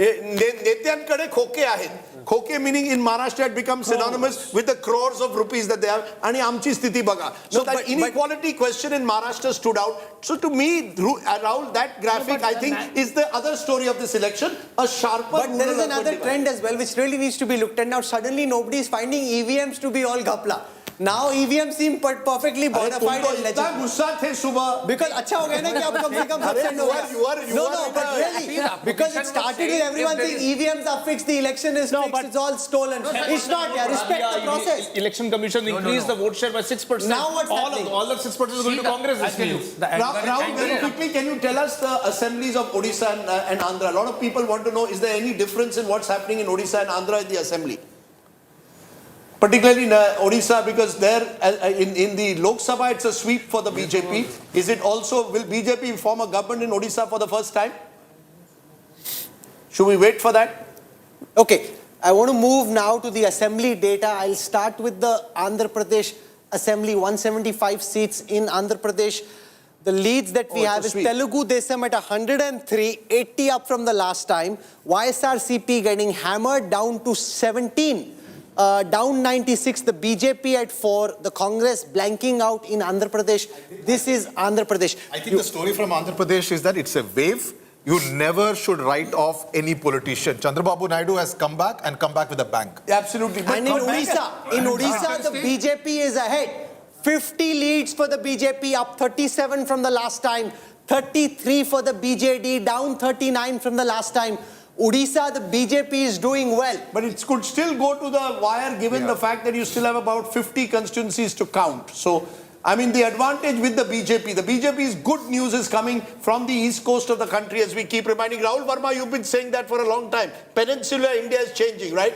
नेत्यांकडे खोके आहेत. खोके meaning in Maharashtra had become synonymous with the crores of rupees that they have. आणि आमची स्थिती बघा. So that inequality question in Maharashtra stood out. So to me, Rahul, that graphic I think is the other story of this election. A sharper. But there is another trend as well which really needs to be looked at. Now suddenly nobody is finding EVMs to be all ghapla. Now EVMs seem perfectly bona fide and legitimate. गुस्सा थे सुबह. Because अच्छा हो गया ना कि आप कम से कम absent हो गया. No, but really, because it started with everyone saying EVMs are fixed, the election is fixed, it's all stolen. It's not. Yeah, respect the process. Election Commission increased the vote share by 6%. Now what's happening? All the 6% is going to Congress. Rahul, very quickly, can you tell us the assemblies of Odisha and Andhra? A lot of people want to know: is there any difference in what's happening in Odisha and Andhra in the assembly? Particularly in Odisha, because there in the Lok Sabha it's a sweep for the BJP. Is it also, will BJP form a government in Odisha for the first time? Should we wait for that? Okay, I want to move now to the assembly data. I'll start with the Andhra Pradesh assembly, 175 seats in Andhra Pradesh. The leads that we have is Telugu Desam at 103, 80 up from the last time. YSRCP getting hammered down to 17. Down 96, the BJP at 4, the Congress blanking out in Andhra Pradesh. This is Andhra Pradesh. I think the story from Andhra Pradesh is that it's a wave. You never should write off any politician. Chandrababu Naidu has come back and come back with a bang. Absolutely. And in Odisha, the BJP is ahead. 50 leads for the BJP, up 37 from the last time. 33 for the BJD, down 39 from the last time. Odisha, the BJP is doing well. But it could still go to the wire given the fact that you still have about 50 constituencies to count. So, I mean, the advantage with the BJP's good news is coming from the east coast of the country, as we keep reminding. Rahul Verma, you've been saying that for a long time. Peninsular India is changing, right?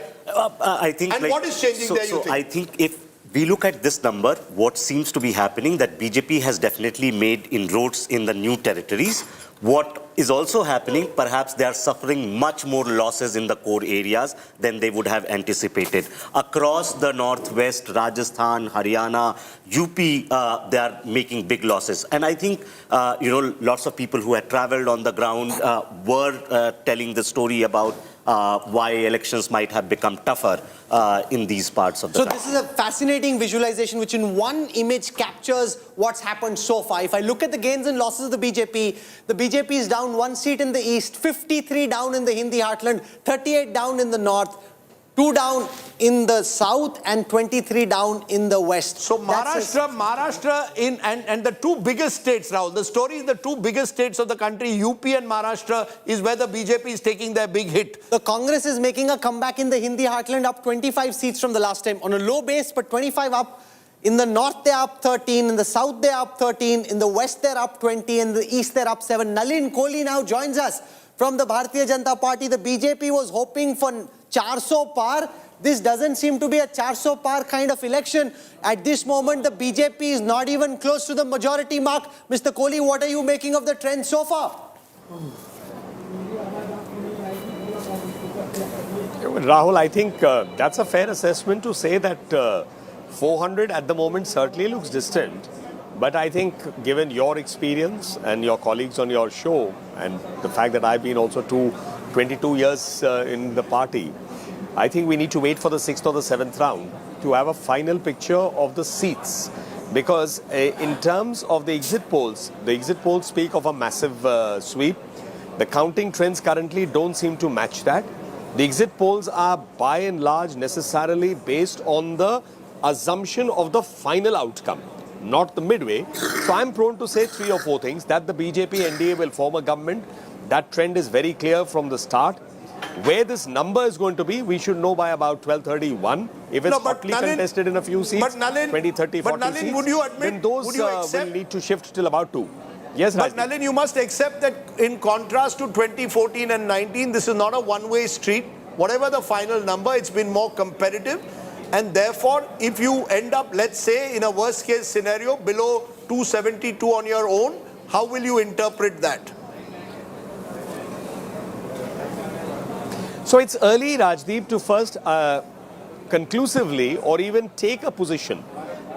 I think. And what is changing there, you think? I think if we look at this number, what seems to be happening, that BJP has definitely made inroads in the new territories. What is also happening, perhaps they are suffering much more losses in the core areas than they would have anticipated. Across the northwest, Rajasthan, Haryana, UP, they are making big losses. And I think, lots of people who had traveled on the ground were telling the story about why elections might have become tougher in these parts of the country. So this is a fascinating visualization which in one image captures what's happened so far. If I look at the gains and losses of the BJP is down 1 seat in the east, 53 down in the Hindi heartland, 38 down in the north, 2 down in the south and 23 down in the west. So Maharashtra and the two biggest states, Rahul, the story is the two biggest states of the country, UP and Maharashtra, is where the BJP is taking their big hit. The Congress is making a comeback in the Hindi heartland, up 25 seats from the last time. On a low base, but 25 up. In the north, they're up 13. In the south, they're up 13. In the west, they're up 20. In the east, they're up 7. Nalin Kohli now joins us from the Bharatiya Janata Party. The BJP was hoping for 400 Paar. This doesn't seem to be a 400 Paar kind of election. At this moment, the BJP is not even close to the majority mark. Mr. Kohli, what are you making of the trend so far? Rahul, I think that's a fair assessment to say that 400 at the moment certainly looks distant. But I think given your experience and your colleagues on your show and the fact that I've been also 22 years in the party, I think we need to wait for the 6th or the 7th round to have a final picture of the seats. Because in terms of the exit polls speak of a massive sweep. The counting trends currently don't seem to match that. The exit polls are by and large necessarily based on the assumption of the final outcome, not the midway. So I'm prone to say 3 or 4 things. That the BJP NDA will form a government. That trend is very clear from the start. Where this number is going to be, we should know by about 12:31. If it's hotly contested in a few seats, 20, 30, 40 seats, would you admit, then those will need to shift till about 2. Yes, but Nalin, you must accept that in contrast to 2014 and 19, this is not a one-way street. Whatever the final number, it's been more competitive. And therefore, if you end up, let's say, in a worst-case scenario, below 272 on your own, how will you interpret that? So it's early, Rajdeep, to first conclusively or even take a position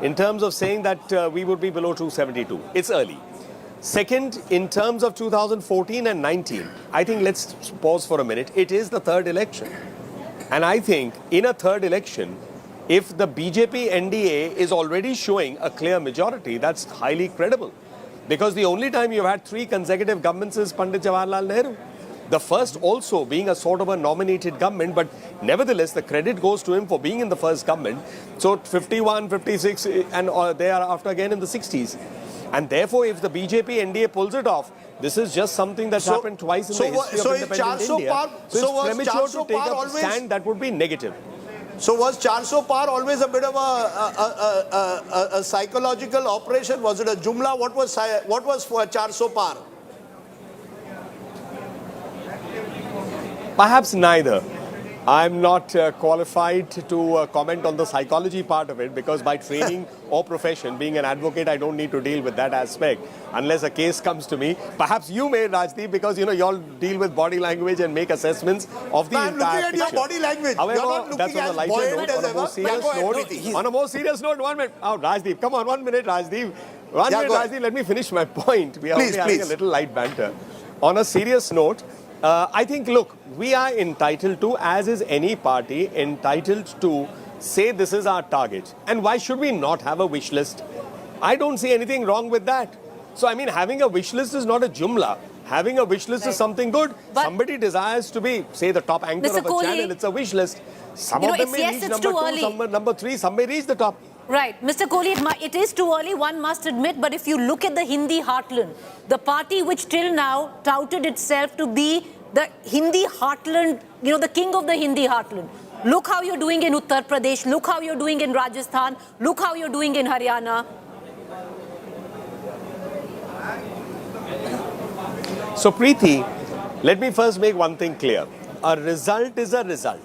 in terms of saying that we would be below 272. It's early. Second, in terms of 2014 and 19, I think let's pause for a minute. It is the third election. And I think in a third election, if the BJP NDA is already showing a clear majority, that's highly credible. Because the only time you've had 3 consecutive governments is Pandit Jawaharlal Nehru. The first also being a sort of a nominated government, but nevertheless, the credit goes to him for being in the first government. So 51, 56, and thereafter again in the 60s. And therefore, if the BJP NDA pulls it off, this is just something that's happened twice in the history of independent India. So it's premature to take up a stand that would be negative. So was 400 Paar always a bit of a psychological operation? Was it a jumla? What was for 400 Paar? Perhaps neither. I'm not qualified to comment on the psychology part of it because by training or profession, being an advocate, I don't need to deal with that aspect unless a case comes to me. Perhaps you may, Rajdeep, because you all deal with body language and make assessments of the I'm entire looking at your body language. However, You're not that's looking on a as lighter buoyant note. as On a more ever. serious Yeah, go note, ahead. on a more serious note, 1 minute. Oh, Rajdeep, come on, 1 minute, Rajdeep. One Yeah, minute, go ahead. Rajdeep, let me finish my point. We are Please, only having a please. little light banter. On a serious note, I think, look, we are entitled to, as is any party, entitled to say this is our target. And why should we not have a wish list? I don't see anything wrong with that. So, I mean, having a wish list is not a jumla. Having a wish list is something good. But somebody desires to be, say, the top anchor Mr. of a Kohli, channel. It's a wish list. Some you of know, them may yes, reach it's number too 2, early. some number 3, some may reach the top. Right. Mr. Kohli, it is too early, one must admit, but if you look at the Hindi heartland, the party which till now touted itself to be the Hindi heartland, the king of the Hindi heartland. Look how you're doing in Uttar Pradesh, look how you're doing in Rajasthan, look how you're doing in Haryana. So, Preeti, let me first make one thing clear. A result is a result.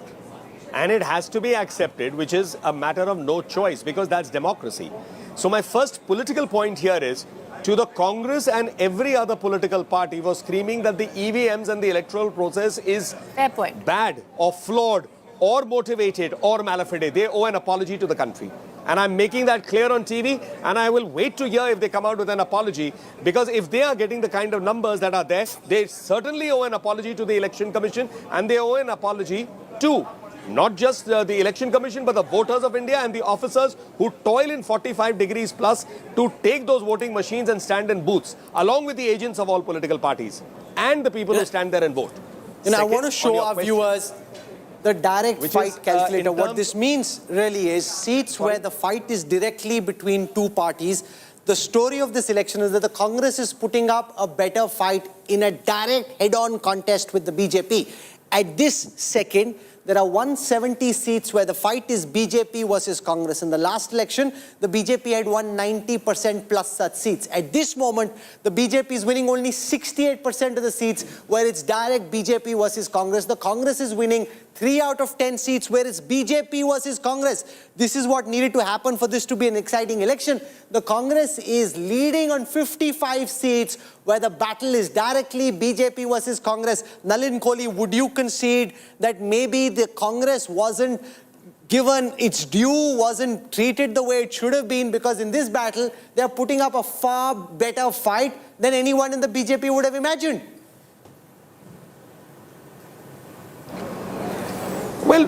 And it has to be accepted, which is a matter of no choice, because that's democracy. So my first political point here is, to the Congress and every other political party was screaming that the EVMs and the electoral process is Fair point. bad or flawed or motivated or malafide. They owe an apology to the country. And I'm making that clear on TV, and I will wait to hear if they come out with an apology, because if they are getting the kind of numbers that are there, they certainly owe an apology to the Election Commission, and they owe an apology to not just the Election Commission, but the voters of India and the officers who toil in 45 degrees plus to take those voting machines and stand in booths, along with the agents of all political parties and the people who stand there and vote. And I Second, want to on show your our question, viewers the direct Which fight is, calculator. in What terms- this means really is seats where the fight is directly between two parties. The story of this election is that the Congress is putting up a better fight in a direct head-on contest with the BJP. At this second, there are 170 seats where the fight is BJP versus Congress. In the last election, the BJP had won 90% plus such seats. At this moment, the BJP is winning only 68% of the seats where it's direct BJP versus Congress. The Congress is winning 3 out of 10 seats where it's BJP versus Congress. This is what needed to happen for this to be an exciting election. The Congress is leading on 55 seats where the battle is directly BJP versus Congress. Nalin Kohli, would you concede that maybe the Congress wasn't given its due, wasn't treated the way it should have been, because in this battle, they're putting up a far better fight than anyone in the BJP would have imagined? Well,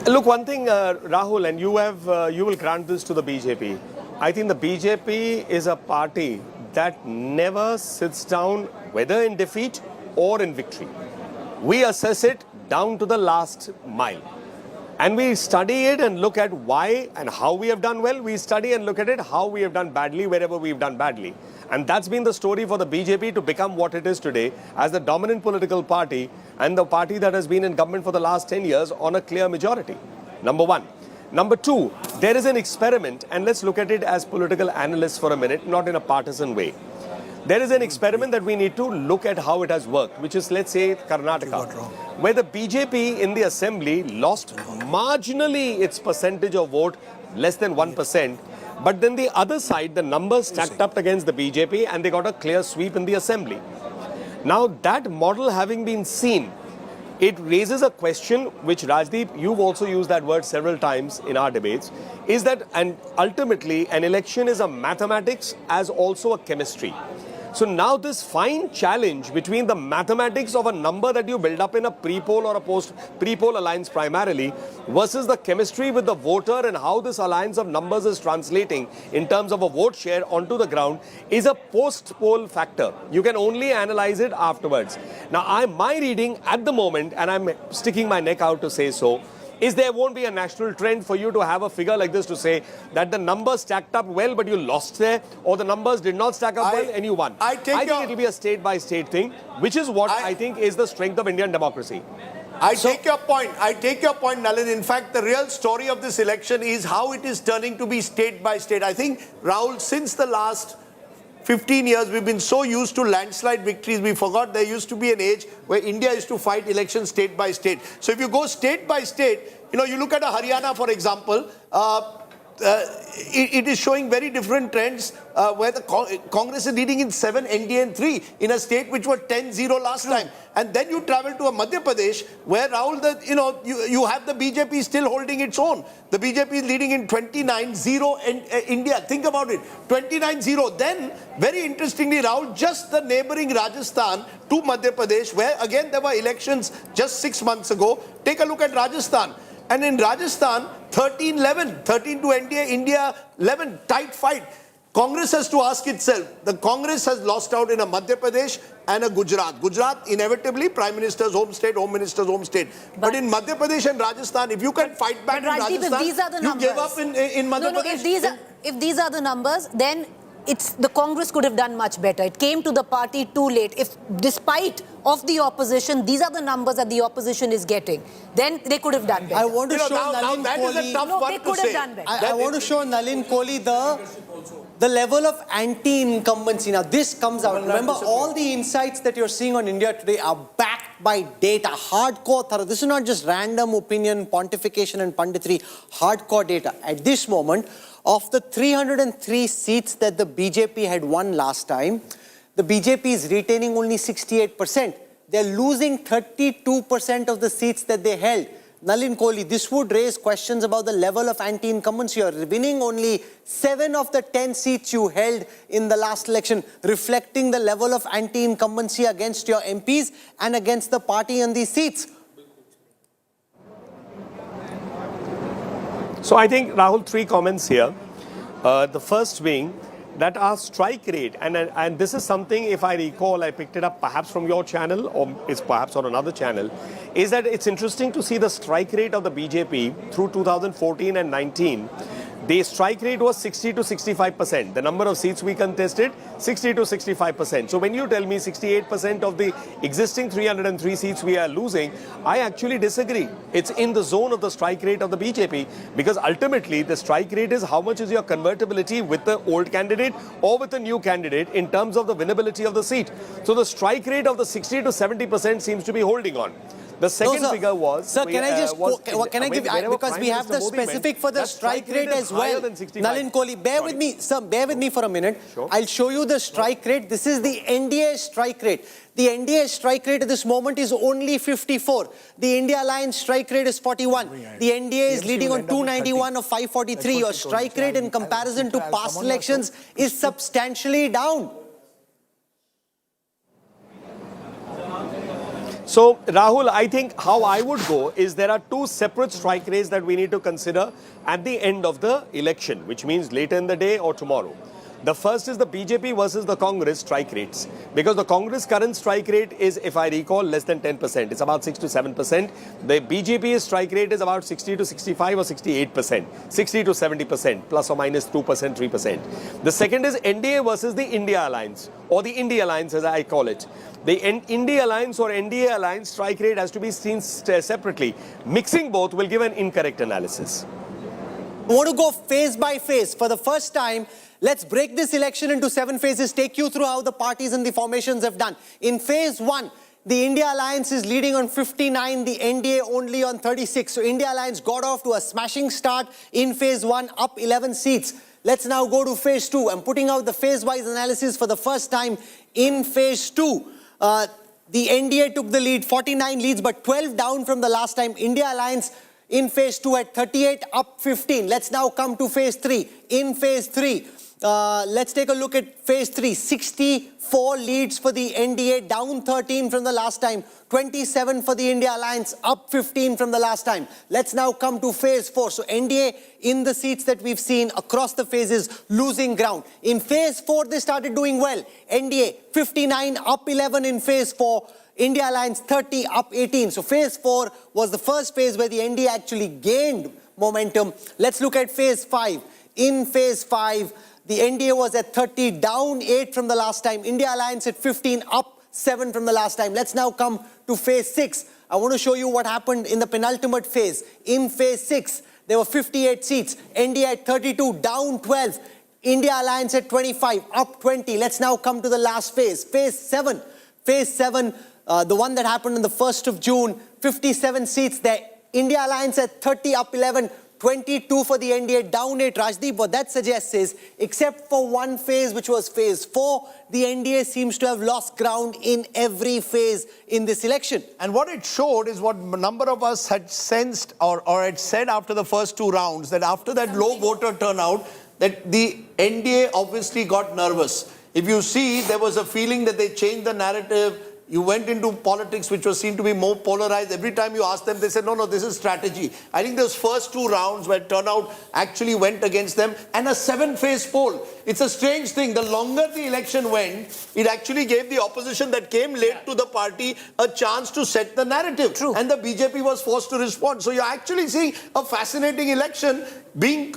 look, one thing, Rahul, and you will grant this to the BJP. I think the BJP is a party that never sits down, whether in defeat or in victory. We assess it down to the last mile. And we study it and look at why and how we have done well. We study and look at it how we have done badly wherever we've done badly. And that's been the story for the BJP to become what it is today as the dominant political party and the party that has been in government for the last 10 years on a clear majority. Number one. Number two, there is an experiment, and let's look at it as political analysts for a minute, not in a partisan way. There is an experiment that we need to look at how it has worked, which is, let's say, Karnataka, where the BJP in the assembly lost marginally its percentage of vote, less than 1%. But then the other side, the numbers stacked up against the BJP and they got a clear sweep in the assembly. Now, that model having been seen, it raises a question which, Rajdeep, you've also used that word several times in our debates, is that, and ultimately, an election is a mathematics as also a chemistry. So now this fine challenge between the mathematics of a number that you build up in a pre-poll or a pre-poll alliance primarily versus the chemistry with the voter and how this alliance of numbers is translating in terms of a vote share onto the ground is a post-poll factor. You can only analyze it afterwards. Now, my reading at the moment, and I'm sticking my neck out to say so, is there won't be a national trend for you to have a figure like this to say that the numbers stacked up well but you lost there, or the numbers did not stack up well and you won. I think it will be a state-by-state thing, which is what I think is the strength of Indian democracy. I take your point. I take your point, Nalin. In fact, the real story of this election is how it is turning to be state by state. I think, Rahul, since the last 15 years, we've been so used to landslide victories, we forgot there used to be an age where India used to fight elections state by state. So if you go state by state, you look at a Haryana, for example, it is showing very different trends where the Congress is leading in 7, NDA in 3 in a state which was 10-0 last time. And then you travel to a Madhya Pradesh where, Rahul, you have the BJP still holding its own. The BJP is leading in 29-0 in India. Think about it, 29-0. Then, very interestingly, Rahul, just the neighboring Rajasthan to Madhya Pradesh, where again there were elections just 6 months ago. Take a look at Rajasthan. And in Rajasthan, 13-11, 13 to NDA, India 11, tight fight. Congress has to ask itself, the Congress has lost out in a Madhya Pradesh and a Gujarat. Gujarat, inevitably, Prime Minister's home state, Home Minister's home state. But in Madhya Pradesh and Rajasthan, if you can fight back in Rajasthan, these are the you numbers. give up in Madhya Pradesh. If these are the numbers, then the Congress could have done much better. It came to the party too late. If, despite of the opposition, these are the numbers that the opposition is getting, then they could have done better. I want to show Nalin Kohli. They could have done better. I want to show Nalin Kohli the level of anti-incumbency. Now, this comes out. Remember, all the insights that you're seeing on India today are backed by data, hardcore thorough. This is not just random opinion, pontification and punditry, hardcore data. At this moment, of the 303 seats that the BJP had won last time, the BJP is retaining only 68%. They're losing 32% of the seats that they held. Nalin Kohli, this would raise questions about the level of anti-incumbency. You're winning only 7 of the 10 seats you held in the last election, reflecting the level of anti-incumbency against your MPs and against the party on these seats. So I think, Rahul, 3 comments here. The first being that our strike rate, and this is something, if I recall, I picked it up perhaps from your channel or it's perhaps on another channel, is that it's interesting to see the strike rate of the BJP through 2014 and 19. The strike rate was 60 to 65%. The number of seats we contested, 60 to 65%. So when you tell me 68% of the existing 303 seats we are losing, I actually disagree. It's in the zone of the strike rate of the BJP, because ultimately the strike rate is how much is your convertibility with the old candidate or with the new candidate in terms of the winnability of the seat. So the strike rate of the 60 to 70% seems to be holding on. The second figure was... Sir, can I just... can I give... because we have the specific for the strike rate as well. Nalin Kohli, bear with me. Sir, bear with me for a minute. Sure. I'll show you the strike rate. This is the NDA strike rate. The NDA strike rate at this moment is only 54. The India Alliance strike rate is 41. The NDA is leading on 291 of 543. Your strike rate in comparison to past elections is substantially down. So, Rahul, I think how I would go is there are 2 separate strike rates that we need to consider at the end of the election, which means later in the day or tomorrow. The first is the BJP versus the Congress strike rates. Because the Congress current strike rate is, if I recall, less than 10%. It's about 6 to 7%. The BJP's strike rate is about 60 to 65 or 68%. 60 to 70%, plus or minus 2%, 3%. The second is NDA versus the India Alliance, or the India Alliance as I call it. The India Alliance or NDA Alliance strike rate has to be seen separately. Mixing both will give an incorrect analysis. I want to go phase by phase. For the first time, let's break this election into 7 phases, take you through how the parties and the formations have done. In phase 1, the India Alliance is leading on 59, the NDA only on 36. So India Alliance got off to a smashing start in phase 1, up 11 seats. Let's now go to phase 2. I'm putting out the phase-wise analysis for the first time in phase 2. The NDA took the lead, 49 leads, but 12 down from the last time. India Alliance in phase 2 at 38, up 15. Let's now come to phase 3. In phase 3, Let's take a look at phase 3. 64 leads for the NDA, down 13 from the last time. 27 for the India Alliance, up 15 from the last time. Let's now come to phase 4. So NDA, in the seats that we've seen across the phases, losing ground. In phase 4, they started doing well. NDA 59, up 11 in phase 4. India Alliance 30, up 18. So phase 4 was the first phase where the NDA actually gained momentum. Let's look at phase 5. In phase 5, the NDA was at 30, down 8 from the last time. India Alliance at 15, up 7 from the last time. Let's now come to phase 6. I want to show you what happened in the penultimate phase. In phase 6, there were 58 seats. NDA at 32, down 12. India Alliance at 25, up 20. Let's now come to the last phase. Phase 7. Phase 7, the one that happened on the 1st of June, 57 seats there. India Alliance at 30, up 11. 22 for the NDA, down 8. Rajdeep, what that suggests is, except for one phase, which was phase 4, the NDA seems to have lost ground in every phase in this election. And what it showed is what a number of us had sensed or had said after the first 2 rounds, that after that low voter turnout, that the NDA obviously got nervous. If you see, there was a feeling that they changed the narrative. You went into politics, which was seen to be more polarized. Every time you asked them, they said, no, this is strategy. I think those first 2 rounds where turnout actually went against them, and a 7-phase poll. It's a strange thing. The longer the election went, it actually gave the opposition that came late to the party a chance to set the narrative. True. And the BJP was forced to respond. So you're actually seeing a fascinating election being,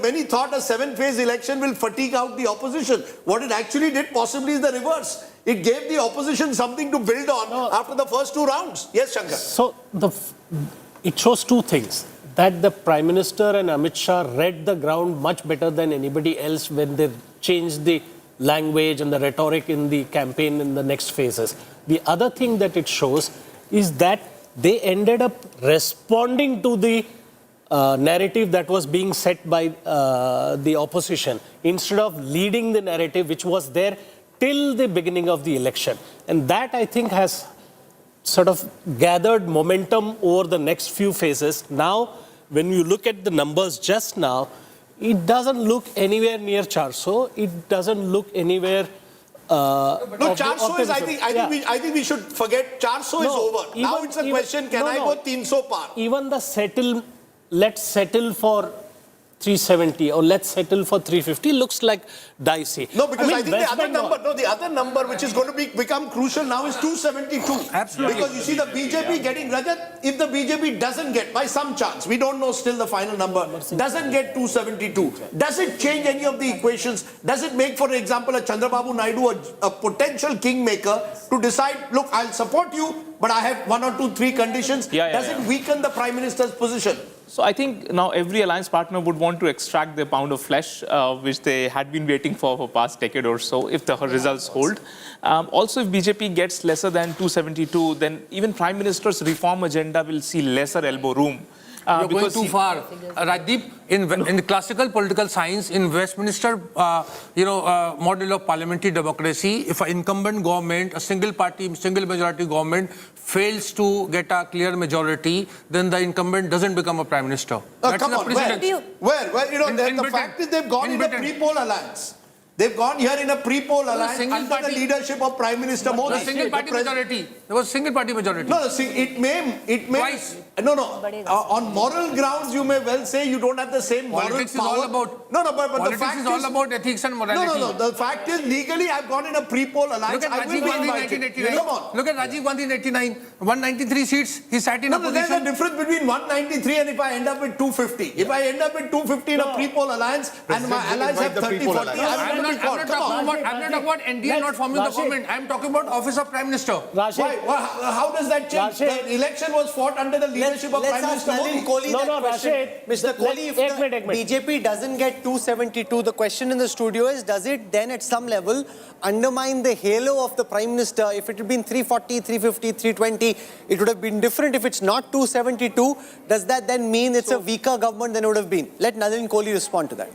many thought a 7-phase election will fatigue out the opposition. What it actually did possibly is the reverse. It gave the opposition something to build on after the first 2 rounds. Yes, Shankar. So it shows 2 things. That the Prime Minister and Amit Shah read the ground much better than anybody else when they changed the language and the rhetoric in the campaign in the next phases. The other thing that it shows is that they ended up responding to the narrative that was being set by the opposition instead of leading the narrative which was there till the beginning of the election. And that, I think, has sort of gathered momentum over the next few phases. Now, when you look at the numbers just now, it doesn't look anywhere near 400. It doesn't look anywhere... No, 400 is, I think we should forget. 400 is over. Now it's a question, can I go 300 par? Even the let's settle for 370 or let's settle for 350 looks like dicey. No, because I think the other number which is going to become crucial now is 272. Absolutely. Because you see the BJP getting, Rajat, if the BJP doesn't get, by some chance, we don't know still the final number, doesn't get 272, does it change any of the equations? Does it make, for example, a Chandrababu Naidu a potential kingmaker to decide, look, I'll support you, but I have 1 or 2, 3 conditions? Does it weaken the Prime Minister's position? So I think now every alliance partner would want to extract their pound of flesh, which they had been waiting for past decade or so, if the results hold. Also, if BJP gets lesser than 272, then even Prime Minister's reform agenda will see lesser elbow room. You're going too far. Rajdeep, in classical political science, in Westminster, model of parliamentary democracy, if an incumbent government, a single majority government, fails to get a clear majority, then the incumbent doesn't become a prime minister. Come on, the fact is they've gone in a pre-poll alliance. They've gone here in a pre-poll alliance under the leadership of Prime Minister Modi. Single party majority. There was single party majority. No, it may. Twice. No. On moral grounds, you may well say you don't have the same moral politics power. Is all about, but politics the fact is all about ethics and morality. No. The fact is, legally, I've gone in a pre-poll alliance. Look at Rajiv Gandhi in 1989. Come on. Look at Rajiv Gandhi in 1989. 193 seats. He sat in a position. There's a difference between 193 and if I end up with 250. If I end up with 250 in a pre-poll alliance and my allies have 30, 40, I'm not talking about NDA not forming the government. I'm talking about Office of Prime Minister. Why? How does that change? The election was fought under the leadership of Prime Minister Modi. Mr. Kohli, if the BJP doesn't get 272, the question in the studio is, does it then at some level undermine the halo of the Prime Minister? If it had been 340, 350, 320, it would have been different. If it's not 272, does that then mean it's a weaker government than it would have been? Let Narendra Modi respond to that.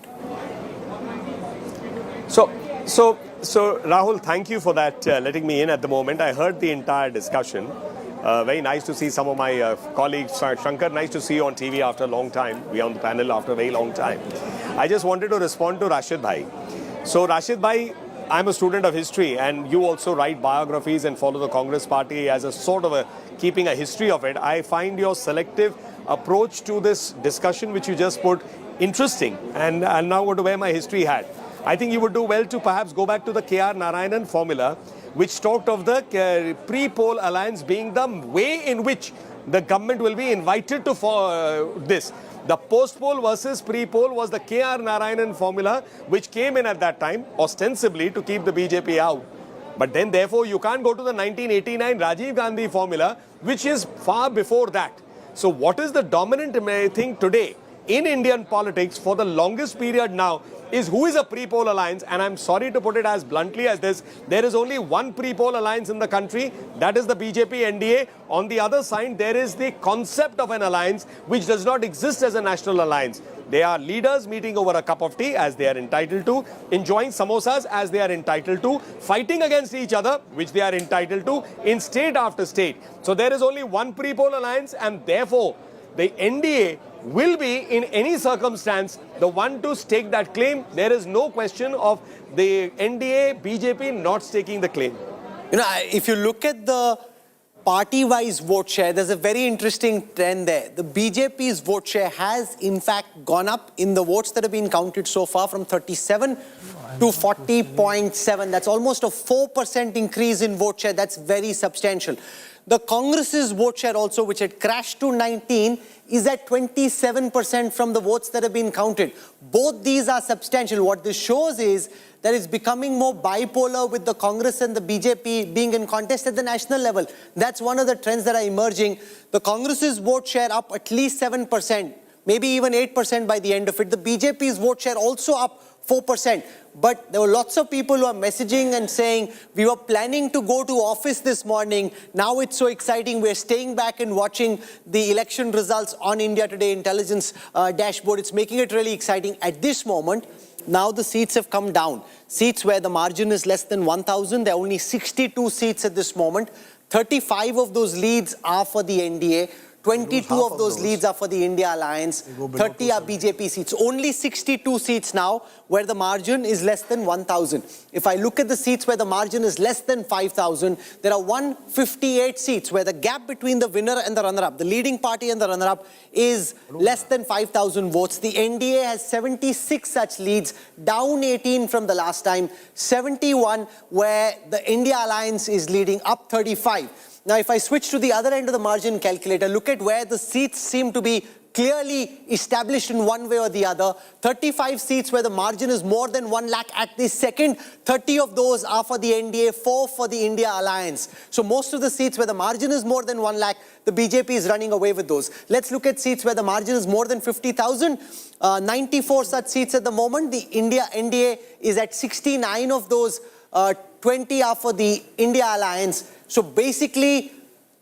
So Rahul, thank you for that, letting me in at the moment. I heard the entire discussion. Very nice to see some of my colleagues. Shankar, nice to see you on TV after a long time. We are on the panel after a very long time. I just wanted to respond to Rashid Bhai. So Rashid Bhai, I'm a student of history, and you also write biographies and follow the Congress party as a sort of keeping a history of it. I find your selective approach to this discussion, which you just put, interesting. And I'll now go to wear my history hat. I think you would do well to perhaps go back to the K.R. Narayanan formula, which talked of the pre-poll alliance being the way in which the government will be invited to this. The post-poll versus pre-poll was the K.R. Narayanan formula, which came in at that time, ostensibly to keep the BJP out. But then, therefore, you can't go to the 1989 Rajiv Gandhi formula, which is far before that. So what is the dominant thing today in Indian politics for the longest period now is who is a pre-poll alliance? And I'm sorry to put it as bluntly as this, there is only one pre-poll alliance in the country, that is the BJP NDA. On the other side, there is the concept of an alliance which does not exist as a national alliance. They are leaders meeting over a cup of tea as they are entitled to, enjoying samosas as they are entitled to, fighting against each other, which they are entitled to, in state after state. So there is only one pre-poll alliance, and therefore the NDA will be in any circumstance the one to stake that claim. There is no question of the NDA, BJP not staking the claim. You know, if you look at the party-wise vote share, there's a very interesting trend there. The BJP's vote share has in fact gone up in the votes that have been counted so far from 37 to 40.7. That's almost a 4% increase in vote share. That's very substantial. The Congress's vote share also, which had crashed to 19, is at 27% from the votes that have been counted. Both these are substantial. What this shows is that it's becoming more bipolar with the Congress and the BJP being in contest at the national level. That's one of the trends that are emerging. The Congress's vote share up at least 7%, maybe even 8% by the end of it. The BJP's vote share also up 4%. But there were lots of people who are messaging and saying, we were planning to go to office this morning. Now it's so exciting. We're staying back and watching the election results on India Today intelligence dashboard. It's making it really exciting. At this moment, now the seats have come down. Seats where the margin is less than 1,000. There are only 62 seats at this moment. 35 of those leads are for the NDA. 22 of those leads are for the India Alliance, 30 are BJP seats. Only 62 seats now where the margin is less than 1,000. If I look at the seats where the margin is less than 5,000, there are 158 seats where the gap between the winner and the runner-up, the leading party and the runner-up, is less than 5,000 votes. The NDA has 76 such leads, down 18 from the last time, 71 where the India Alliance is leading, up 35. Now, if I switch to the other end of the margin calculator, look at where the seats seem to be clearly established in one way or the other. 35 seats where the margin is more than 1 lakh at this second. 30 of those are for the NDA, 4 for the India Alliance. So most of the seats where the margin is more than 1 lakh, the BJP is running away with those. Let's look at seats where the margin is more than 50,000. 94 such seats at the moment. The India NDA is at 69 of those. 20 are for the India Alliance. So basically,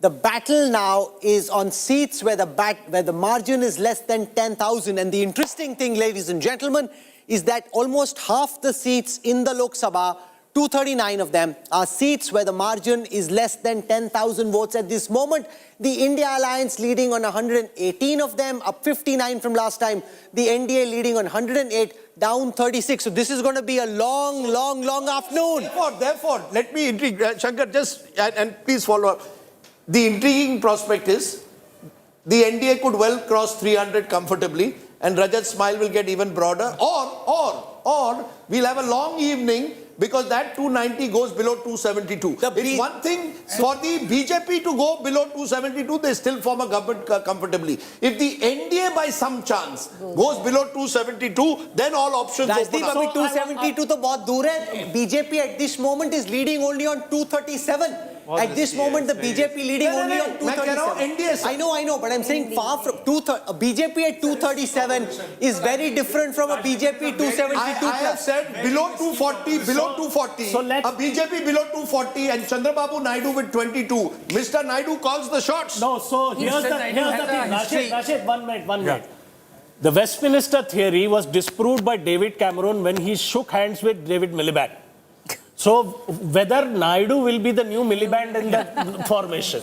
the battle now is on seats where the margin is less than 10,000. And the interesting thing, ladies and gentlemen, is that almost half the seats in the Lok Sabha, 239 of them, are seats where the margin is less than 10,000 votes at this moment. The India Alliance leading on 118 of them, up 59 from last time. The NDA leading on 108, down 36. So this is going to be a long, long, long afternoon. Therefore, let me intrigue, Shankar, and please follow up. The intriguing prospect is the NDA could well cross 300 comfortably, and Rajat's smile will get even broader. Or we'll have a long evening because that 290 goes below 272. It's one thing for the BJP to go below 272, they still form a government comfortably. If the NDA by some chance goes below 272, then all options open up. 272 to bahut dur hai. BJP at this moment is leading only on 237. At this moment, the BJP leading only on 237. I know, but I'm saying far from BJP at 237 is very different from a BJP 272. I have said below 240, below 240. So a BJP below 240 and Chandrababu Naidu with 22. Mr. Naidu calls the shots. No, so here's the thing. Rashid, 1 minute. The Westminster theory was disproved by David Cameron when he shook hands with David Miliband. So whether Naidu will be the new Miliband in that formation?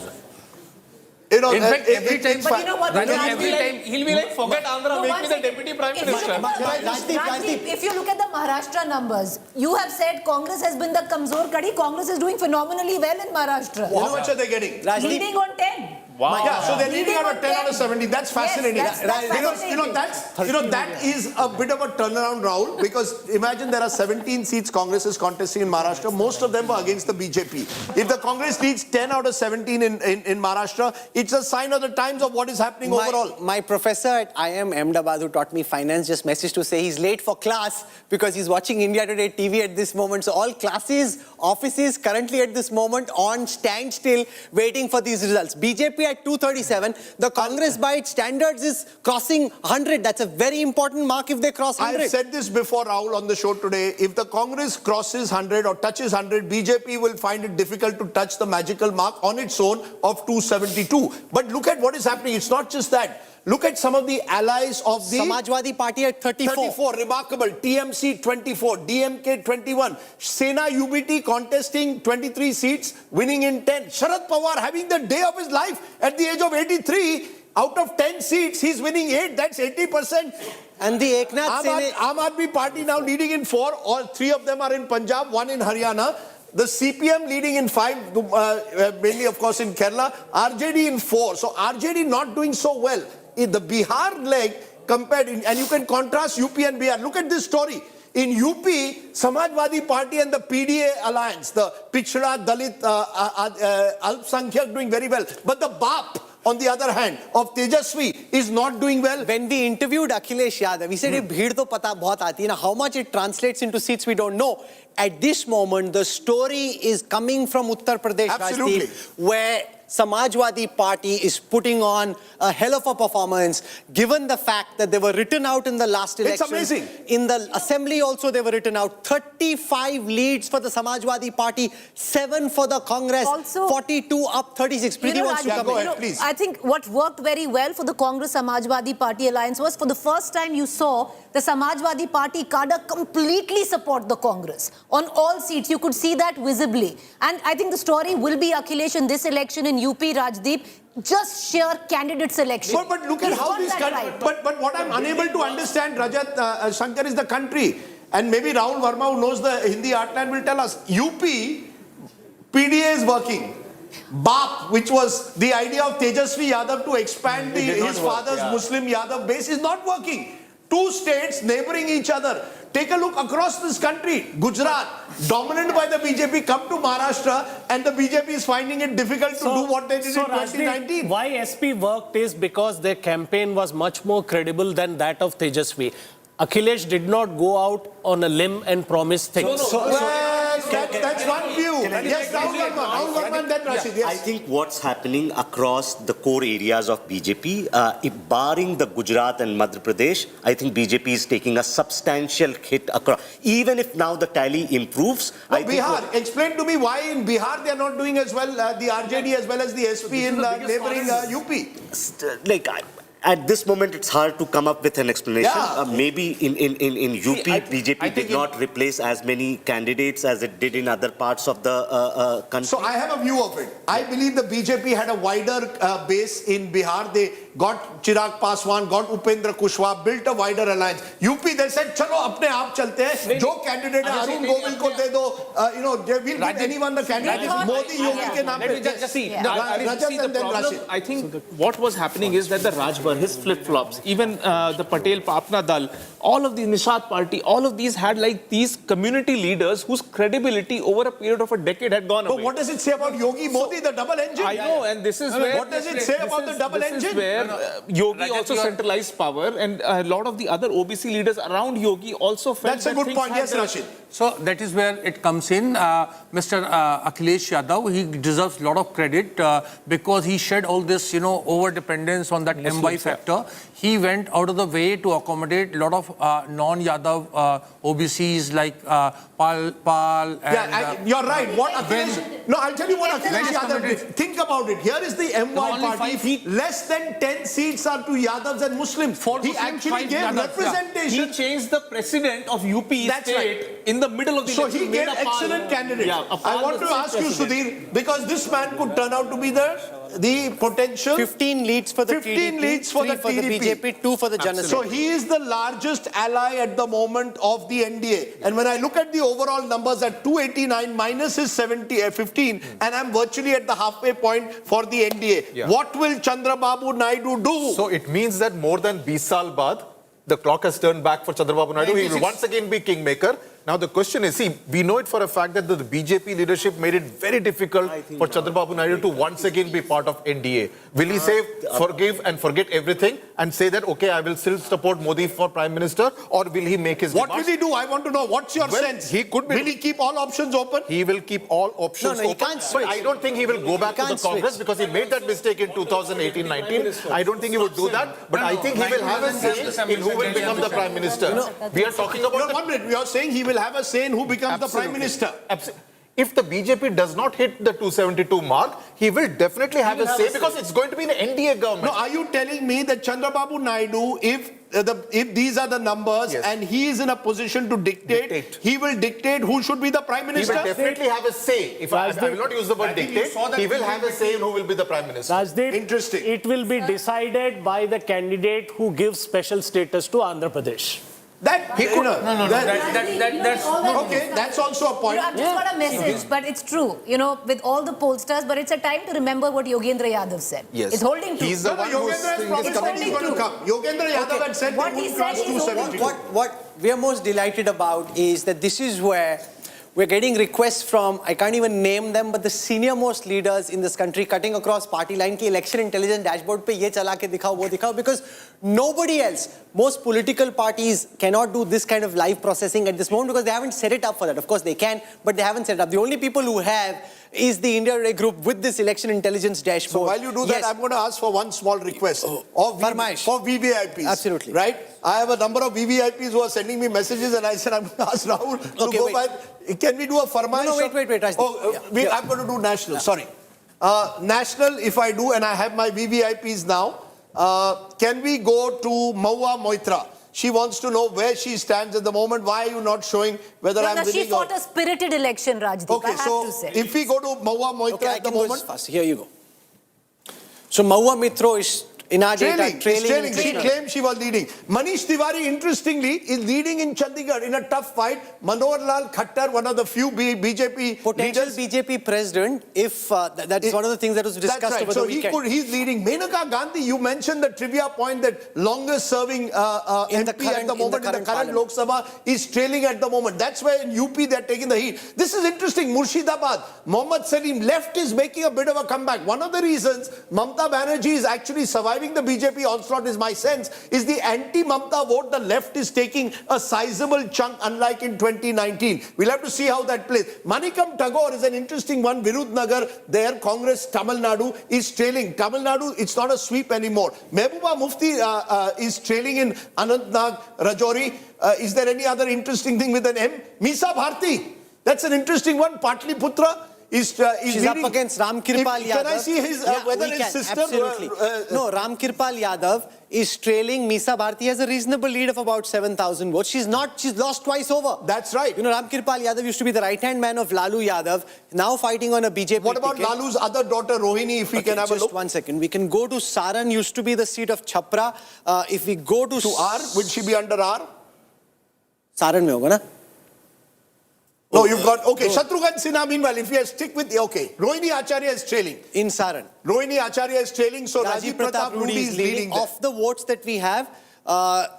You know, In fact, every time, But you know what? Rajat, Rajdeep, every time, He'll be like, forget Andhra, No, make one me the second. deputy prime If you minister. look at the- Rajdeep. If you look at the Maharashtra numbers, you have said Congress has been the kamzor kadi. Congress is doing phenomenally well in Maharashtra. How much are they getting? Rajdeep. Leading on 10. Wow. Yeah, so they're leading Leading out of on 10 out of 10. 17. That's fascinating. Yes, that's That is a bit of a turnaround, because imagine there are 17 seats Congress is contesting in Maharashtra. Most of them were against the BJP. If the Congress leads 10 out of 17 in Maharashtra, it's a sign of the times of what is happening overall. My professor at IIM Ahmedabad, who taught me finance, just messaged to say he's late for class because he's watching India Today TV at this moment. So all classes, offices currently at this moment on standstill, waiting for these results. BJP at 237. The Congress by its standards is crossing 100. That's a very important mark if they cross 100. I've said this before, Rahul, on the show today. If the Congress crosses 100 or touches 100, BJP will find it difficult to touch the magical mark on its own of 272. But look at what is happening. It's not just that. Look at some of the allies of the Samajwadi Party at 34. 34, remarkable. TMC 24, DMK 21, Sena UBT contesting 23 seats, winning in 10. Sharad Pawar having the day of his life at the age of 83. Out of 10 seats, he's winning 8. That's 80%. And the Eknath Sene... Aam Aadmi Party now leading in 4. All 3 of them are in Punjab, 1 in Haryana. The CPM leading in 5, mainly of course in Kerala. RJD in 4. So RJD not doing so well. In the Bihar leg compared, and you can contrast UP and Bihar. Look at this story. In UP, Samajwadi Party and the PDA alliance, the Pichhda, Dalit, Alpsankyak doing very well. But the BAP, on the other hand, of Tejasvi is not doing well. When we interviewed Akhilesh Yadav, we said, "Bheed to pata bahut aati hai na." How much it translates into seats, we don't know. At this moment, the story is coming from Uttar Pradesh, Absolutely. Rajdeep, where Samajwadi Party is putting on a hell of a performance, given the fact that they were written out in the last election. It's amazing. In the assembly also they were written out. 35 leads for the Samajwadi Party, 7 for the Congress, Also, 42 up 36. Preeti wants to Rajdeep, come go in. ahead, please. I think what worked very well for the Congress Samajwadi Party alliance was, for the first time you saw the Samajwadi Party cadre completely support the Congress. On all seats, you could see that visibly. And I think the story will be Akhilesh in this election in UP, Rajdeep, just sheer candidate selection. But look at He's how got this that country. right. But what I'm unable to understand, Rajat Shankar, is the country. And maybe Rahul Verma, who knows the Hindi heartland, will tell us. UP, PDA is working. BAP, which was the idea of Tejasvi Yadav to expand his father's Muslim Yadav base, is not working. 2 states neighboring each other. Take a look across this country. Gujarat, dominant by the BJP, come to Maharashtra, and the BJP is finding it difficult to do what they did in 2019. Why SP worked is because their campaign was much more credible than that of Tejasvi. Akhilesh did not go out on a limb and promise things. That's one view. Yes, Rahul Verma and then Rashid. Yes. I think what's happening across the core areas of BJP, barring the Gujarat and Madhya Pradesh, I think BJP is taking a substantial hit across. Even if now the tally improves, Now, Bihar, explain to me why in Bihar they are not doing as well, the RJD as well as the SP in neighboring UP. at this moment, it's hard to come up with an explanation. Yeah. Maybe in UP, BJP did not replace as many candidates as it did in other parts of the country. So I have a view of it. I believe the BJP had a wider base in Bihar. They got Chirag Paswan, got Upendra Kushwaha, built a wider alliance. UP, they said, chalo, apne aap chalte hain. Jo candidate hai, Arun Govil ko de do. We'll give anyone the candidate. Modi, Yogi ke naam pe. Just see, Rajat and then Rashid. I think what was happening is that the Rajbar, his flip-flops, even the Patel Apna Dal, all of the Nishat party, all of these had like these community leaders whose credibility over a period of a decade had gone away. But what does it say about Yogi Modi, the double engine? I know, and this is where... What does it say about the double engine? This is where Yogi also centralized power, and a lot of the other OBC leaders around Yogi also felt That's a good point. Yes, Rashid. So that is where it comes in. Mr. Akhilesh Yadav, he deserves a lot of credit because he shed all this, over-dependence on that MY factor. He went out of the way to accommodate a lot of non-Yadav OBCs like Paar and... You're right. What Akhilesh... No, I'll tell you what Akhilesh Yadav did. Think about it. Here is the MY party. Less than 10 seats are to Yadavs and Muslims. He actually gave representation. He changed the president of UP state in the middle of the election. So he gave excellent candidate. I want to ask you, Sudhir, because this man could turn out to be the the potential. 15 leads for the 15 TDP, leads for 3 the for the TDP. BJP, 2 for the Janata. So he is the largest ally at the moment of the NDA. And when I look at the overall numbers at 289 minus his 15, and I'm virtually at the halfway point for the NDA. Yeah. What will Chandrababu Naidu do? So it means that more than 20 saal baad, the clock has turned back for Chandrababu Naidu. He will once again be Kingmaker. Now the question is, see, we know it for a fact that the BJP leadership made it very difficult for Chandrababu Naidu to once again be part of NDA. Will he say forgive and forget everything and say that, okay, I will still support Modi for Prime Minister, or will he make his What demands? will he do? I want to know. What's your sense? He could be. Will he keep all options open? He will keep all options No, he open. can't But switch. I don't think he will go back to the can't Congress switch. because he made that mistake in 2018-19. I don't think he would do that. But I think he will have a say in who will become the Prime Minister. We are talking about... No, 1 minute. You are saying he will have a say in who becomes the Prime Minister. If the BJP does not hit the 272 mark, he will definitely have a say because it's going to be an NDA government. No, are you telling me that Chandrababu Naidu, if these are the numbers and he is in a position to dictate, he will dictate who should be the Prime Minister? He will definitely have a say. If I will not use the word dictate, he will have a say in who will be the Prime Minister. Rajdeep, Interesting. It will be decided by the candidate who gives special status to Andhra Pradesh. That he could. That's Okay, that's also a point. I've just got a message, but it's true. You know, with all the pollsters, but it's a time to remember what Yogendra Yadav said. Yes. It's holding true. He's the one who's Yogendra is probably It's going holding to true. come. Yogendra Yadav had said What they he would said cross is 272. What we are most delighted about is that this is where we're getting requests from, I can't even name them, but the senior most leaders in this country cutting across party line ki election intelligence dashboard pe ye chala ke dikhao, wo dikhao, because nobody else, most political parties cannot do this kind of live processing at this moment because they haven't set it up for that. Of course they can, but they haven't set it up. The only people who have is the India Today group with this election intelligence dashboard. So while you do that, I'm going to ask for one small request for VVIPs. Absolutely. Right? I have a number of VVIPs who are sending me messages and I said, I'm going to ask Rahul to go by. Can we do a farmaish? No, wait, Rajdeep. Oh, I'm going to do national, sorry. National, if I do, and I have my VVIPs now, can we go to Maua Moitra? She wants to know where she stands at the moment. Why are you not showing whether I'm winning? She fought a spirited election, Rajdeep, Okay, I have so to say. if we go to Maua Moitra at the moment. Here you go. So Maua Mitro is in our data trailing. She claimed she was leading. Manish Tiwari, interestingly, is leading in Chandigarh in a tough fight. Manohar Lal Khattar, one of the few BJP potential leaders. BJP president, if that is one of the things that was discussed That's right. over So the weekend. he's leading. Menaka Gandhi, you mentioned the trivia point that longest serving MP at the moment in the current Lok Sabha is trailing at the moment. That's why in UP they're taking the heat. This is interesting. Murshidabad, Mohammad Salim, left is making a bit of a comeback. One of the reasons Mamta Banerjee is actually surviving the BJP onslaught, is my sense, is the anti-Mamta vote. The left is taking a sizable chunk, unlike in 2019. We'll have to see how that plays. Manikam Tagore is an interesting one. Virudnagar, there, Congress, Tamil Nadu is trailing. Tamil Nadu, it's not a sweep anymore. Mehbooba Mufti is trailing in Anantnag, Rajouri. Is there any other interesting thing with an M? Misa Bharti, that's an interesting one. Patliputra. She's up against Ram Kirpal Yadav. Can I see his whether his system? Absolutely. No, Ram Kirpal Yadav is trailing Misa Bharti has a reasonable lead of about 7,000 votes. She's lost twice over. That's right. You know, Ram Kirpal Yadav used to be the right-hand man of Lalu Yadav, now fighting on a BJP What about ticket. Lalu's other daughter, Rohini, if we can have a look? Just 1 second. We can go to Saran, used to be the seat of Chhapra. If we go to R, will she be under R? Saran mein hoga na? No, you've got, okay, Shatrughan Sinha, meanwhile, if you stick with, okay, Rohini Acharya is trailing. In Saran. Rohini Acharya is trailing, so Rajiv Pratap Rudy is leading there. Of the votes that we have,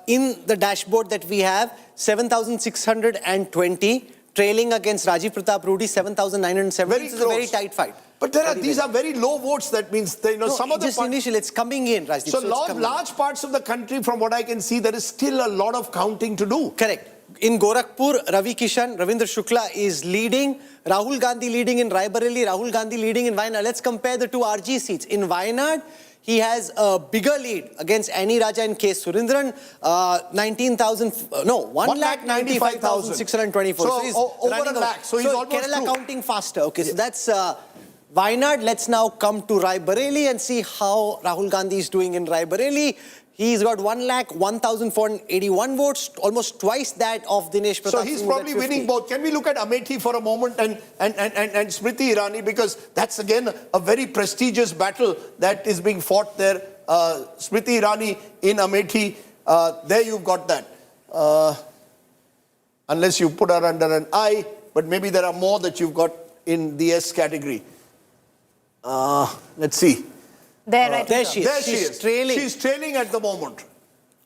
in the dashboard that we have, 7,620, trailing against Rajiv Pratap Rudy, 7,970. This is a very tight fight. But these are very low votes. That means, some of the just initial, it's coming in, Rajdeep. So large parts of the country, from what I can see, there is still a lot of counting to do. Correct. In Gorakhpur, Ravi Kishan, Ravindra Shukla is leading. Rahul Gandhi leading in Raebareli, Rahul Gandhi leading in Wayanad. Let's compare the two RG seats. In Wayanad, he has a bigger lead against Annie Raja and K. Surendran, 1,95,624. So he's over a lakh. So he's almost Kerala through. counting faster. Okay, so that's Wayanad, let's now come to Raebareli and see how Rahul Gandhi is doing in Raebareli. He's got 1,01,481 votes, almost twice that of Dinesh Pratap. So he's probably winning both. Can we look at Amethi for a moment and Smriti Irani, because that's again a very prestigious battle that is being fought there. Smriti Irani in Amethi, there you've got that. Unless you put her under an I, but maybe there are more that you've got in the S category. Let's see. There she is. There she is. Trailing. She's trailing at the moment.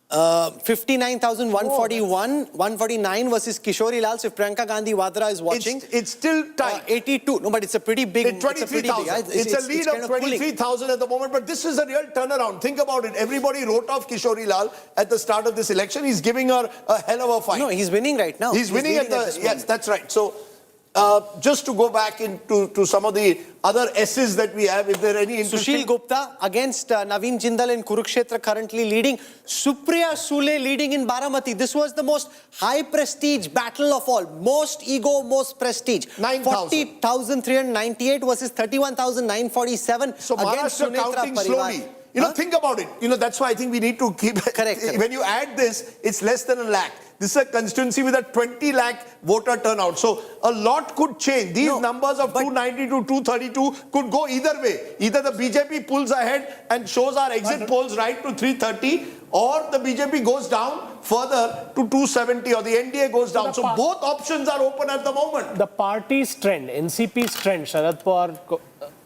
59,141, 149 versus Kishori Lal. So if Priyanka Gandhi Vadra is watching, It's still tight. 82. No, but it's a pretty big. It's 23,000. It's a lead of 23,000 at the moment, but this is a real turnaround. Think about it. Everybody wrote off Kishori Lal at the start of this election. He's giving her a hell of a fight. No, he's winning right now. He's winning at the... Yes, that's right. So, just to go back into some of the other S's that we have, if there are any interesting... Sushil Gupta against Naveen Jindal in Kurukshetra currently leading. Supriya Sule leading in Baramati. This was the most high prestige battle of all. Most ego, most prestige. 9,000. 40,398 versus 31,947. So against Maharashtra Sunetra counting Parivar. slowly. You know, think about it. You know, that's why I think we need to keep... Correct. When you add this, it's less than 1 lakh. This is a constituency with a 20 lakh voter turnout. So a lot could change. These numbers of 290 to 232 could go either way. Either the BJP pulls ahead and shows our exit polls right to 330, or the BJP goes down further to 270, or the NDA goes down. So both options are open at the moment. The party's trend, NCP's trend, Sharad Pawar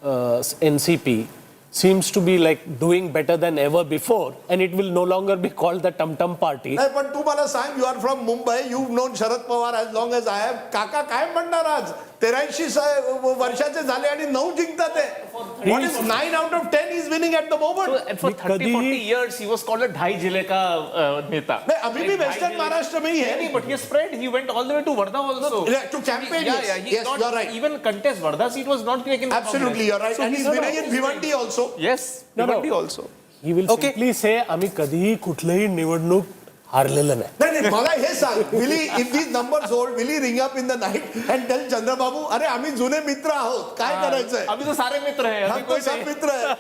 NCP, seems to be like doing better than ever before, and it will no longer be called the Tum Tum Party. But Tumala Sam, you are from Mumbai. You've known Sharad Pawar as long as I have. Kaka काय म्हणणार आज? 83 वर्षाचे झाले आणि 9 जिंकतात आहे. What is 9 out of 10 is winning at the moment? So, for 30-40 years, he was called a ढाई जिले का नेता. नहीं, अभी भी वेस्टर्न महाराष्ट्र में ही है. But he spread. He went all the way to Wardha also. To campaign, Yeah, yes. he Yes, not you're right. Even contest Wardha seat was not taken. by Absolutely, Congress. you're right. So And he's winning in Bhiwandi also. Yes, No, Bhiwandi no. also. He will simply say, आम्ही कधीही कुठलेही निवडणूक हारलेलं नाही. नहीं, मला हे सांग, will he, if these numbers hold, will he ring up in the night and tell Chandrababu, अरे आम्ही जुने मित्र आहोत, काय करायचंय? अभी तो सारे मित्र हैं. हम तो सब मित्र हैं.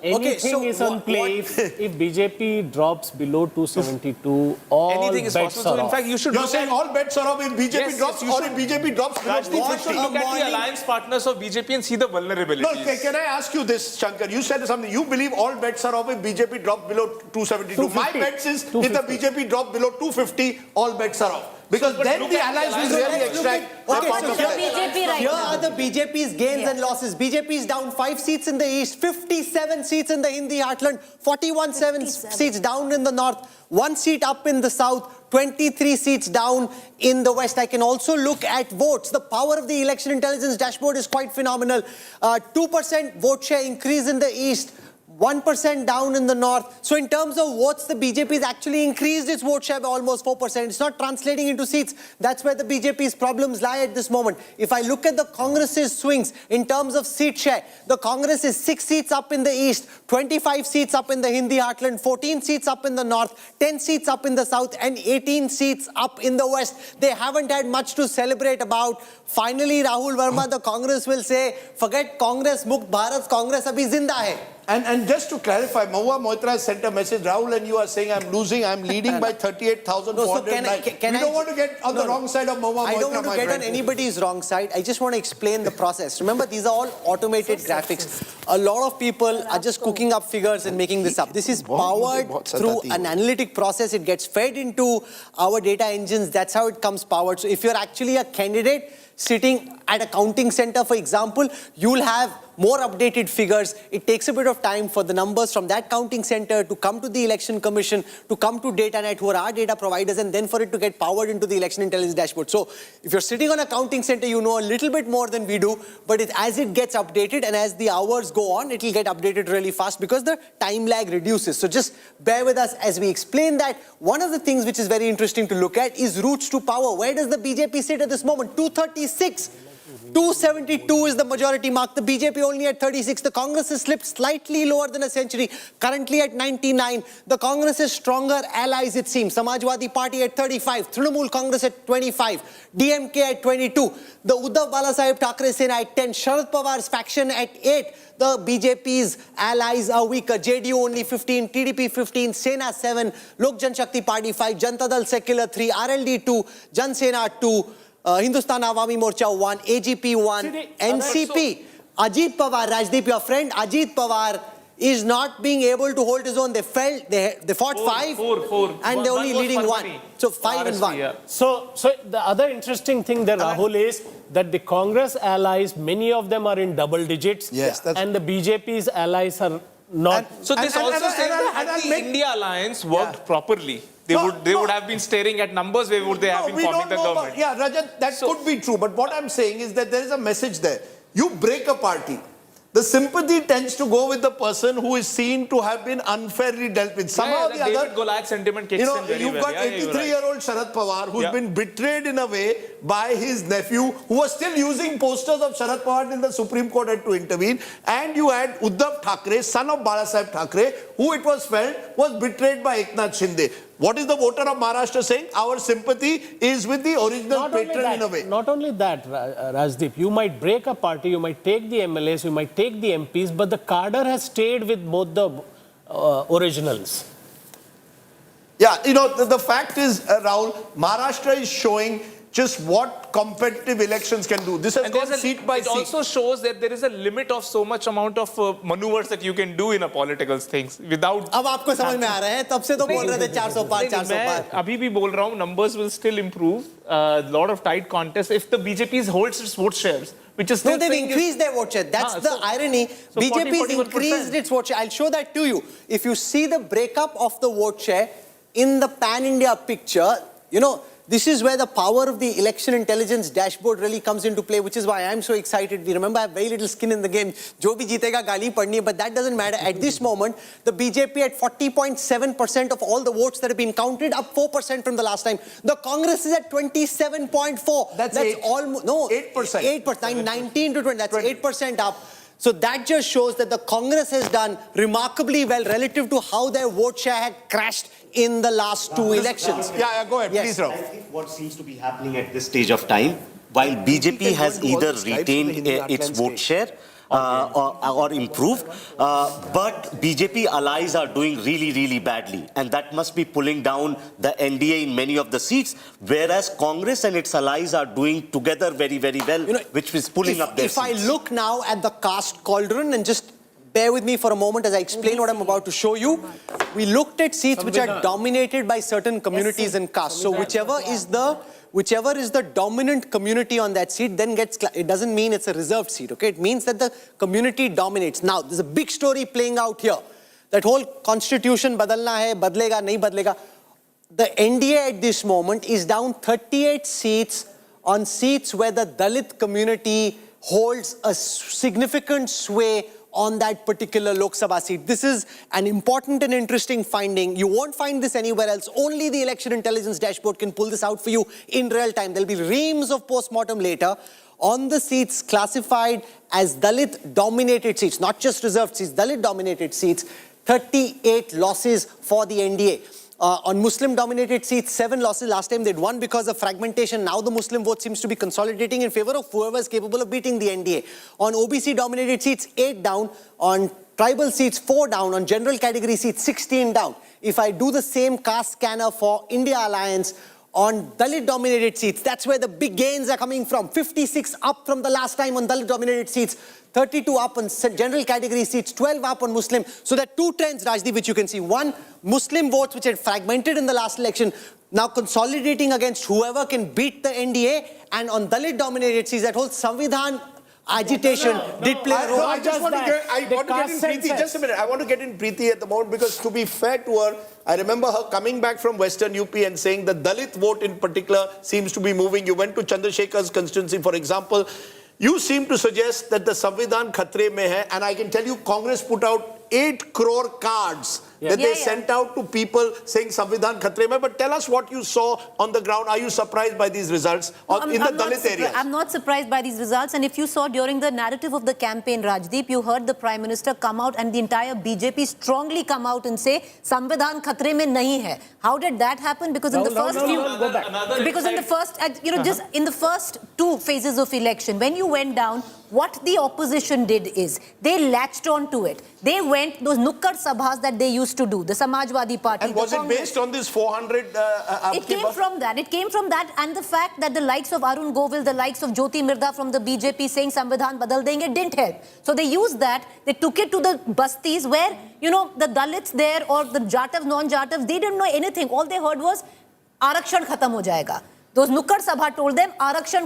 Anything is on play. If BJP drops below 272, all Anything is bets possible. So are in off. fact, you should You're look saying at... all bets are off if BJP Yes, drops, you or should. if BJP drops below Rajdeep, you should 250. look at the alliance partners of BJP and see the vulnerabilities. No, can I ask you this, Shankar? You said something. You believe all bets are off if BJP drops below 272. My 250. bets is if the BJP drops below 250, all bets are off. Because then the allies will really extract their Okay, part so of here, it. BJP right here now. are the BJP's gains and losses. BJP is down 5 seats in the east, 57 seats in the Hindi heartland, 41 seats down in the north, 1 seat up in the south, 23 seats down in the west. I can also look at votes. The power of the election intelligence dashboard is quite phenomenal. 2% vote share increase in the east, 1% down in the north. So in terms of votes, the BJP has actually increased its vote share by almost 4%. It's not translating into seats. That's where the BJP's problems lie at this moment. If I look at the Congress's swings in terms of seat share, the Congress is 6 seats up in the east, 25 seats up in the Hindi heartland, 14 seats up in the north, 10 seats up in the south, and 18 seats up in the west. They haven't had much to celebrate about. Finally, Rahul Verma, the Congress will say, forget Congress, Mukt Bharat, Congress abhi zinda hai. And just to clarify, Mahua Moitra sent a message, Rahul, and you are saying I'm losing, I'm leading by 38,409. We don't want to get on the wrong side of Mahua Moitra. I don't want to get on anybody's wrong side. I just want to explain the process. Remember, these are all automated graphics. A lot of people are just cooking up figures and making this up. This is powered through an analytic process. It gets fed into our data engines. That's how it comes powered. So if you're actually a candidate sitting at a counting center, for example, you'll have more updated figures. It takes a bit of time for the numbers from that counting center to come to the Election Commission, to come to DataNet, who are our data providers, and then for it to get powered into the Election Intelligence Dashboard. So if you're sitting on a counting center, you know a little bit more than we do, but as it gets updated and as the hours go on, it will get updated really fast because the time lag reduces. So just bear with us as we explain that. One of the things which is very interesting to look at is routes to power. Where does the BJP sit at this moment? 236. 272 is the majority mark. The BJP only at 36. The Congress has slipped slightly lower than a century, currently at 99. The Congress has stronger allies, it seems. Samajwadi Party at 35. Trinamool Congress at 25. DMK at 22. The Uddhav Balasaheb Thackeray Sena at 10. Sharad Pawar's faction at 8. The BJP's allies are weaker. JDU only 15. TDP 15. Sena 7. Lok Janshakti Party 5. Janata Dal Secular 3. RLD 2. Jan Sena 2. Hindustan Awami Morcha 1, AGP 1, NCP. Ajit Pawar, Rajdeep, your friend Ajit Pawar is not being able to hold his own. They fought four. and they're only leading 1. So 5 and 1. Yeah. So the other interesting thing there, Rahul, is that the Congress allies, many of them are in double digits. Yes, and the BJP's allies are not. So this also says that had the India alliance worked properly, they would have been staring at numbers where would they have been forming the government. Yeah, Rajat, that could be true. But what I'm saying is that there is a message there. You break a party. The sympathy tends to go with the person who is seen to have been unfairly dealt with. Somehow the the other, David Goliath sentiment kicks in very you've well. got 83-year-old Sharad Pawar who's been betrayed in a way by his nephew, who was still using posters of Sharad Pawar in the Supreme Court had to intervene. And you had Uddhav Thackeray, son of Balasaheb Thackeray, who it was felt was betrayed by Eknath Shinde. What is the voter of Maharashtra saying? Our sympathy is with the original patron in a way. Not only that, Rajdeep, you might break a party, you might take the MLAs, you might take the MPs, but the cadre has stayed with both the originals. Yeah, the fact is, Rahul, Maharashtra is showing just what competitive elections can do. This has gone seat by seat. It also shows that there is a limit of so much amount of maneuvers that you can do in a political things without. अब आपको समझ में आ रहा है, तब से तो बोल रहे थे 400 पार, 400 पार. अभी भी बोल रहा हूँ, numbers will still improve. Lot of tight contests if the BJP holds its vote shares, which is still. No, they've increased their vote share. That's the irony. So BJP's increased its vote share. I'll show that to you. If you see the breakup of the vote share in the pan-India picture, this is where the power of the election intelligence dashboard really comes into play, which is why I'm so excited. We remember I have very little skin in the game. Jo bhi jeetega gali padni, but that doesn't matter. At this moment, the BJP at 40.7% of all the votes that have been counted, up 4% from the last time. The Congress is at 27.4. That's almost, no, 8%. 8%, 19 to 20, that's 8% up. So that just shows that the Congress has done remarkably well relative to how their vote share had crashed in the last two elections. Yeah, go ahead, please, Rahul. I think what seems to be happening at this stage of time, while BJP has either retained its vote share or improved, but BJP allies are doing really, really badly. And that must be pulling down the NDA in many of the seats, whereas Congress and its allies are doing together very, very well, which is pulling up their seats. If I look now at the caste cauldron, and just bear with me for a moment as I explain what I'm about to show you. We looked at seats which are dominated by certain communities and castes. So whichever is the dominant community on that seat then gets, it doesn't mean it's a reserved seat, okay? It means that the community dominates. Now, there's a big story playing out here. That whole constitution badalna hai, badlega, nahi badlega. The NDA at this moment is down 38 seats on seats where the Dalit community holds a significant sway on that particular Lok Sabha seat. This is an important and interesting finding. You won't find this anywhere else. Only the election intelligence dashboard can pull this out for you in real time. There'll be reams of post-mortem later on the seats classified as Dalit-dominated seats, not just reserved seats, Dalit-dominated seats, 38 losses for the NDA. On Muslim-dominated seats, 7 losses. Last time they'd won because of fragmentation. Now the Muslim vote seems to be consolidating in favor of whoever is capable of beating the NDA. On OBC-dominated seats, 8 down. On tribal seats, 4 down. On general category seats, 16 down. If I do the same caste scanner for India Alliance, on Dalit-dominated seats, that's where the big gains are coming from. 56 up from the last time on Dalit-dominated seats. 32 up on general category seats, 12 up on Muslim. So there are two trends, Rajdeep, which you can see. One, Muslim votes which had fragmented in the last election, now consolidating against whoever can beat the NDA. And on Dalit-dominated seats, that whole Samvidhan agitation did play a role. I just want to get in Preeti. Just a minute. I want to get in Preeti at the moment because to be fair to her, I remember her coming back from Western UP and saying the Dalit vote in particular seems to be moving. You went to Chandrasekhar's constituency, for example. You seem to suggest that the Samvidhan khatre mein hai, and I can tell you Congress put out 8 crore cards that they sent out to people saying Samvidhan Khatre mein. But tell us what you saw on the ground. Are you surprised by these results in the Dalit areas? I'm not surprised by these results. And if you saw during the narrative of the campaign, Rajdeep, you heard the Prime Minister come out and the entire BJP strongly come out and say Samvidhan Khatre mein nahi hai. How did that happen? Because in the first just in the first 2 phases of election, when you went down, what the opposition did is they latched on to it. They went those nukkad sabhas that they used to do, the Samajwadi Party. And was it based on this 400? It came from that. It came from that and the fact that the likes of Arun Govil, the likes of Jyoti Mirda from the BJP saying Samvidhan Badal Denge didn't help. So they used that. They took it to the bastis where, the Dalits there or the Jatavs, non-Jatavs, they didn't know anything. All they heard was, Arakshan khatam ho jayega. Those nukkad sabha told them, Arakshan